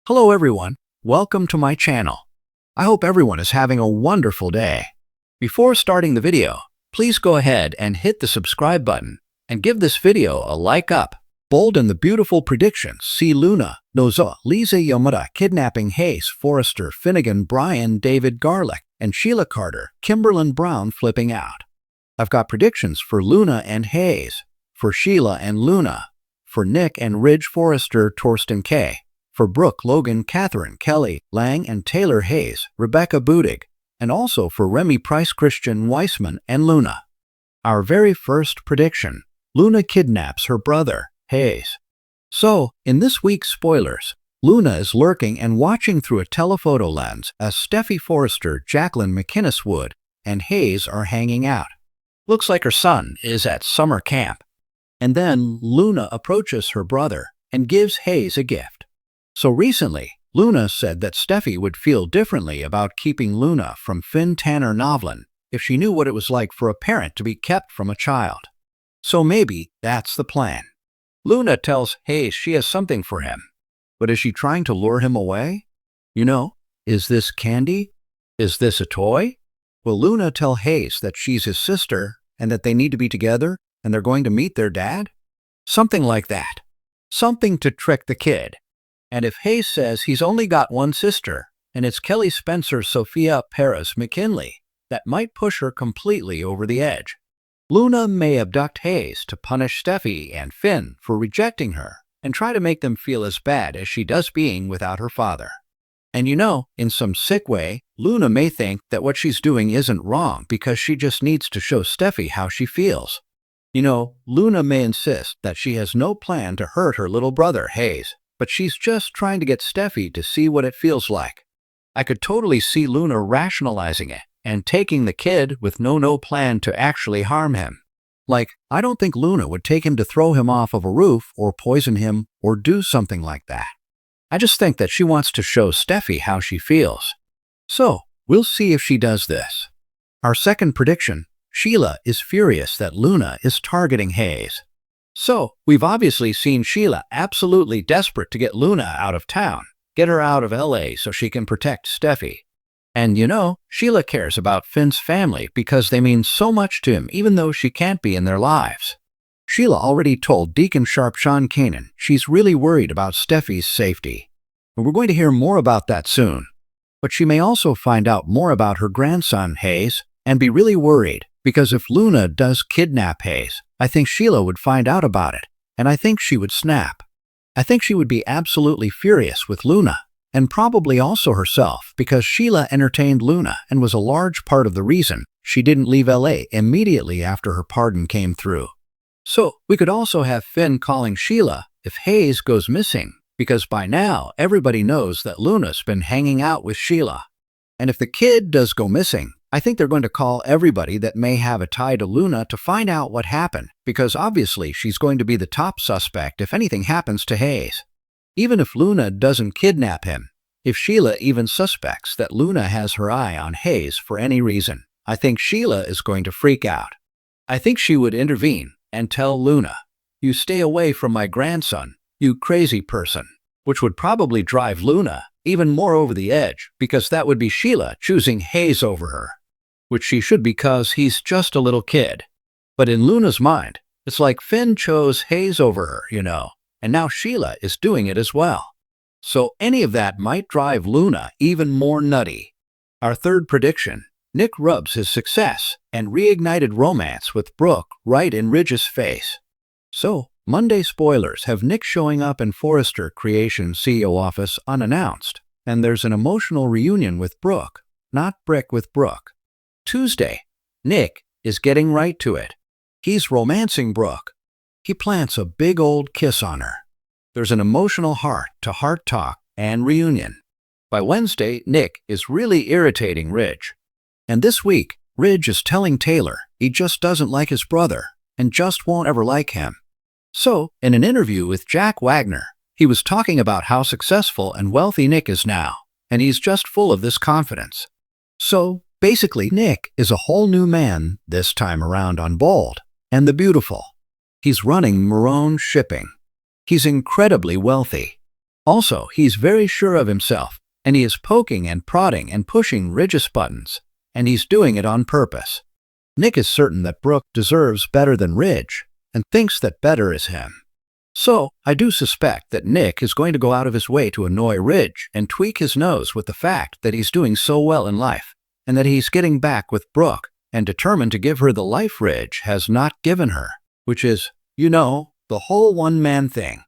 Hello everyone, welcome to my channel. I hope everyone is having a wonderful day. Before starting the video, please go ahead and hit the subscribe button and give this video a like up. Bold and the beautiful predictions see Luna, Nozoa, Lisa Yamada kidnapping Hayes, Forrester, Finnegan, Brian, David Garlick, and Sheila Carter, Kimberlyn Brown flipping out. I've got predictions for Luna and Hayes, for Sheila and Luna, for Nick and Ridge, Forrester, Torsten K., for Brooke, Logan, Catherine, Kelly, Lang, and Taylor Hayes, Rebecca Budig, and also for Remy Price, Christian Weissman, and Luna. Our very first prediction, Luna kidnaps her brother, Hayes. So, in this week's spoilers, Luna is lurking and watching through a telephoto lens as Steffi Forrester, Jacqueline McInnes Wood, and Hayes are hanging out. Looks like her son is at summer camp. And then Luna approaches her brother and gives Hayes a gift. So recently, Luna said that Steffi would feel differently about keeping Luna from Finn Tanner Novlin if she knew what it was like for a parent to be kept from a child. So maybe that's the plan. Luna tells Hayes she has something for him. But is she trying to lure him away? Is this candy? Is this a toy? Will Luna tell Hayes that she's his sister and that they need to be together and they're going to meet their dad? Something like that. Something to trick the kid. And if Hayes says he's only got one sister, and it's Kelly Spencer Sophia Perez McKinley, that might push her completely over the edge. Luna may abduct Hayes to punish Steffi and Finn for rejecting her and try to make them feel as bad as she does being without her father. And in some sick way, Luna may think that what she's doing isn't wrong because she just needs to show Steffi how she feels. Luna may insist that she has no plan to hurt her little brother, Hayes, but she's just trying to get Steffi to see what it feels like. I could totally see Luna rationalizing it and taking the kid with no plan to actually harm him. I don't think Luna would take him to throw him off of a roof or poison him or do something like that. I just think that she wants to show Steffi how she feels. So, we'll see if she does this. Our second prediction, Sheila is furious that Luna is targeting Hayes. So, we've obviously seen Sheila absolutely desperate to get Luna out of town, get her out of LA so she can protect Steffi. And Sheila cares about Finn's family because they mean so much to him even though she can't be in their lives. Sheila already told Deacon Sharp Sean Kanan she's really worried about Steffi's safety. And we're going to hear more about that soon. But she may also find out more about her grandson, Hayes, and be really worried because if Luna does kidnap Hayes, I think Sheila would find out about it, and I think she would snap. I think she would be absolutely furious with Luna, and probably also herself, because Sheila entertained Luna and was a large part of the reason she didn't leave LA immediately after her pardon came through. So, we could also have Finn calling Sheila if Hayes goes missing, because by now everybody knows that Luna's been hanging out with Sheila. And if the kid does go missing, I think they're going to call everybody that may have a tie to Luna to find out what happened, because obviously she's going to be the top suspect if anything happens to Hayes. Even if Luna doesn't kidnap him, if Sheila even suspects that Luna has her eye on Hayes for any reason, I think Sheila is going to freak out. I think she would intervene and tell Luna, "You stay away from my grandson, you crazy person," which would probably drive Luna even more over the edge because that would be Sheila choosing Hayes over her, which she should because he's just a little kid. But in Luna's mind, it's like Finn chose Hayes over her, and now Sheila is doing it as well. So any of that might drive Luna even more nutty. Our third prediction, Nick rubs his success and reignited romance with Brooke right in Ridge's face. So, Monday spoilers have Nick showing up in Forrester Creations CEO office unannounced, and there's an emotional reunion with Brooke, not Brick with Brooke. Tuesday, Nick is getting right to it. He's romancing Brooke. He plants a big old kiss on her. There's an emotional heart-to-heart talk and reunion. By Wednesday, Nick is really irritating Ridge. And this week, Ridge is telling Taylor he just doesn't like his brother and just won't ever like him. So, in an interview with Jack Wagner, he was talking about how successful and wealthy Nick is now, and he's just full of this confidence. So, basically, Nick is a whole new man this time around on Bold and the Beautiful. He's running Marone Shipping. He's incredibly wealthy. Also, he's very sure of himself, and he is poking and prodding and pushing Ridge's buttons, and he's doing it on purpose. Nick is certain that Brooke deserves better than Ridge, and thinks that better is him. So, I do suspect that Nick is going to go out of his way to annoy Ridge and tweak his nose with the fact that he's doing so well in life, and that he's getting back with Brooke, and determined to give her the life Ridge has not given her, which is, the whole one-man thing.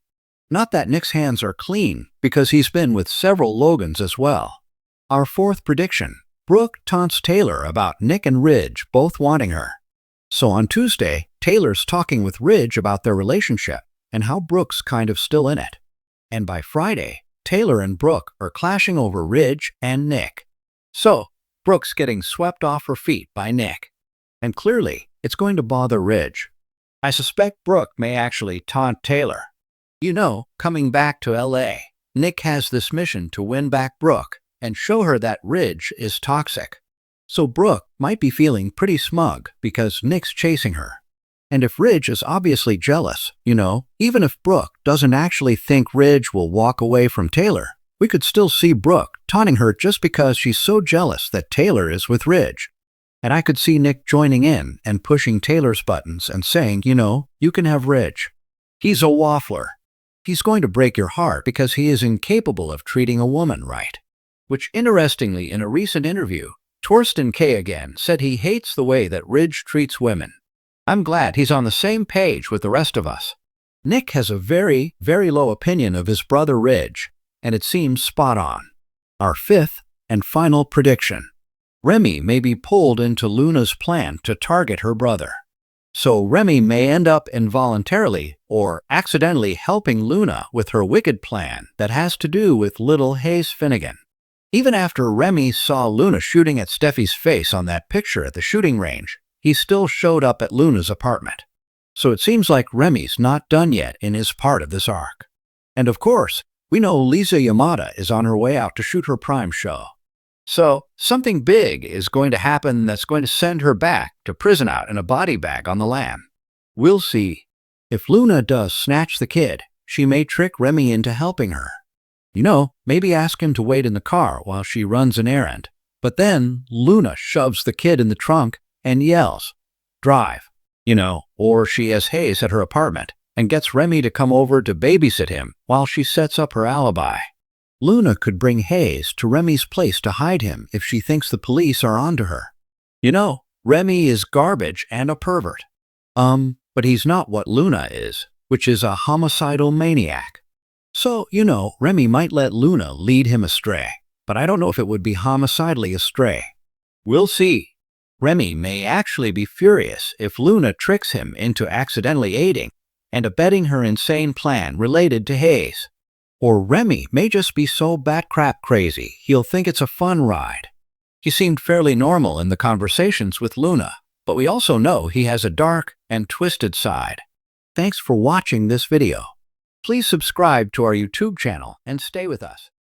Not that Nick's hands are clean, because he's been with several Logans as well. Our fourth prediction: Brooke taunts Taylor about Nick and Ridge both wanting her. So on Tuesday, Taylor's talking with Ridge about their relationship and how Brooke's kind of still in it. And by Friday, Taylor and Brooke are clashing over Ridge and Nick. So, Brooke's getting swept off her feet by Nick. And clearly, it's going to bother Ridge. I suspect Brooke may actually taunt Taylor. Coming back to LA, Nick has this mission to win back Brooke and show her that Ridge is toxic. So Brooke might be feeling pretty smug because Nick's chasing her. And if Ridge is obviously jealous, even if Brooke doesn't actually think Ridge will walk away from Taylor, we could still see Brooke taunting her just because she's so jealous that Taylor is with Ridge. And I could see Nick joining in and pushing Taylor's buttons and saying, you can have Ridge. He's a waffler. He's going to break your heart because he is incapable of treating a woman right. Which, interestingly, in a recent interview, Torsten K. again said he hates the way that Ridge treats women. I'm glad he's on the same page with the rest of us. Nick has a very, very low opinion of his brother Ridge, and it seems spot on. Our fifth and final prediction: Remy may be pulled into Luna's plan to target her brother. So Remy may end up involuntarily or accidentally helping Luna with her wicked plan that has to do with little Hayes Finnegan. Even after Remy saw Luna shooting at Steffi's face on that picture at the shooting range, he still showed up at Luna's apartment. So it seems like Remy's not done yet in his part of this arc. And of course, we know Lisa Yamada is on her way out to shoot her Prime show. So, something big is going to happen that's going to send her back to prison out in a body bag on the lam. We'll see. If Luna does snatch the kid, she may trick Remy into helping her. Maybe ask him to wait in the car while she runs an errand. But then Luna shoves the kid in the trunk and yells, "Drive," or she has Hayes at her apartment and gets Remy to come over to babysit him while she sets up her alibi. Luna could bring Hayes to Remy's place to hide him if she thinks the police are onto her. Remy is garbage and a pervert. But he's not what Luna is, which is a homicidal maniac. So, Remy might let Luna lead him astray, but I don't know if it would be homicidally astray. We'll see. Remy may actually be furious if Luna tricks him into accidentally aiding and abetting her insane plan related to Hayes. Or Remy may just be so bat-crap crazy he'll think it's a fun ride. He seemed fairly normal in the conversations with Luna, but we also know he has a dark and twisted side. Thanks for watching this video. Please subscribe to our YouTube channel and stay with us.